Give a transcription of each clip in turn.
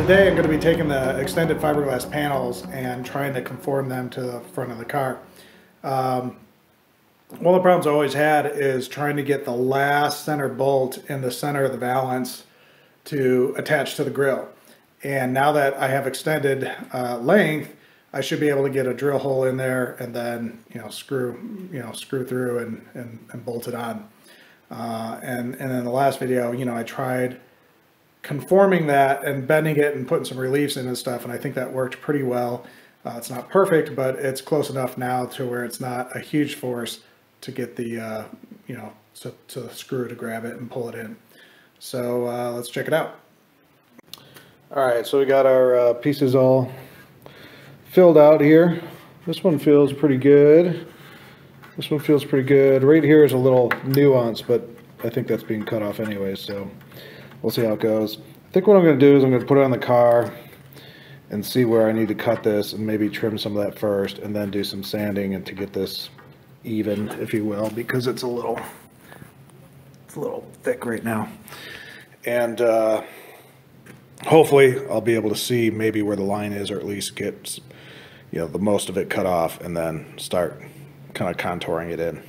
today I'm going to be taking the extended fiberglass panels and trying to conform them to the front of the car. One of the problems I always had is trying to get the last center bolt in the center of the valance to attach to the grill. And now that I have extended length, I should be able to get a drill hole in there and then screw through and bolt it on. And in the last video, I tried conforming that and bending it and putting some reliefs in and stuff, and I think that worked pretty well. It's not perfect, but it's close enough now to where it's not a huge force to get the to the screw to grab it and pull it in. So let's check it out. All right, so we got our pieces all filled out here. This one feels pretty good. This one feels pretty good. Right here is a little nuance, but I think that's being cut off anyway, so we'll see how it goes. I think what I'm going to do is I'm going to put it on the car and see where I need to cut this and maybe trim some of that first and then do some sanding and to get this even, if you will, because it's a little thick right now. And hopefully I'll be able to see maybe where the line is, or at least get the most of it cut off and then start kind of contouring it in.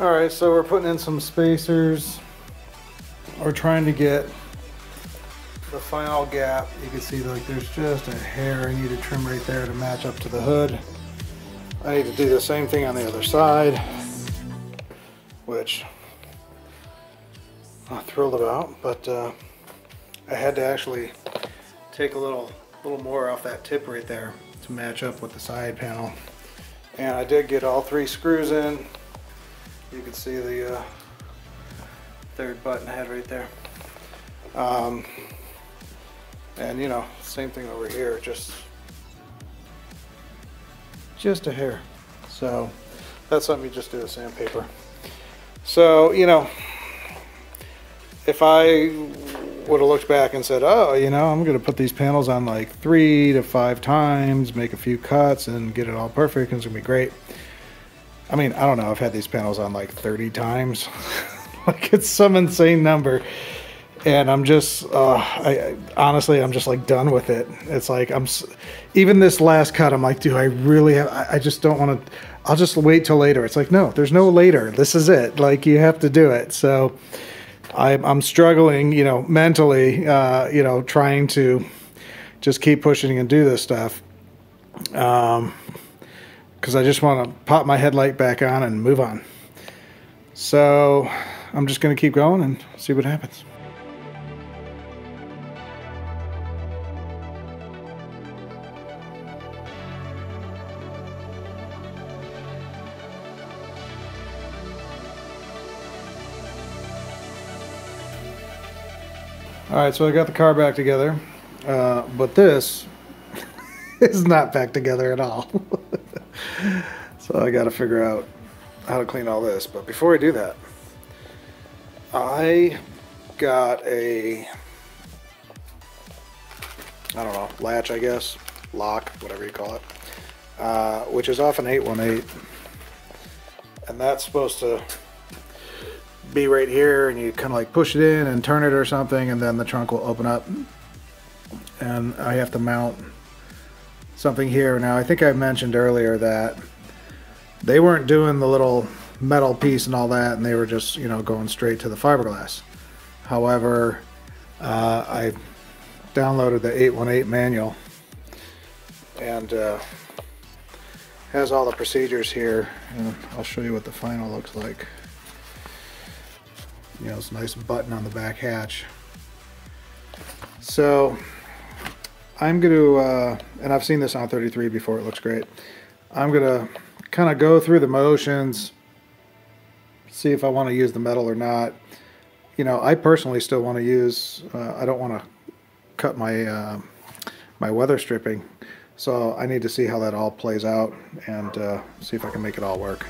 All right, so we're putting in some spacers. We're trying to get the final gap. You can see like there's just a hair I need to trim right there to match up to the hood. I need to do the same thing on the other side, which I'm not thrilled about, but I had to actually take a little more off that tip right there to match up with the side panel. And I did get all 3 screws in. You can see the third button head right there. And you know, same thing over here, just a hair. So that's something you just do with sandpaper. So, you know, if I would have looked back and said, oh, you know, I'm going to put these panels on like 3 to 5 times, make a few cuts and get it all perfect, and it's going to be great. I mean, I don't know, I've had these panels on like 30 times. Like, it's some insane number. And I'm just, honestly, I'm just like done with it. It's like, even this last cut, I'm like, do I really have, I just don't want to, I'll just wait till later. It's like, no, there's no later. This is it. Like, you have to do it. So I'm struggling, you know, mentally, you know, trying to just keep pushing and do this stuff. Because I just want to pop my headlight back on and move on. So I'm just going to keep going and see what happens. All right, so I got the car back together, but this is not back together at all. So I got to figure out how to clean all this. But before I do that, I got a, I don't know, latch, I guess, lock, whatever you call it, which is off an 818. And that's supposed to be right here, and you kind of like push it in and turn it or something, and then the trunk will open up. And I have to mount something here. Now, I think I mentioned earlier that they weren't doing the little metal piece and all that, and they were just, you know, going straight to the fiberglass. However, I downloaded the 818 manual, and has all the procedures here, and I'll show you what the final looks like. You know, it's a nice button on the back hatch. So I'm going to, and I've seen this on 33 before, it looks great. I'm going to kind of go through the motions, see if I want to use the metal or not. You know, I personally still want to use, I don't want to cut my, my weather stripping. So I need to see how that all plays out and see if I can make it all work.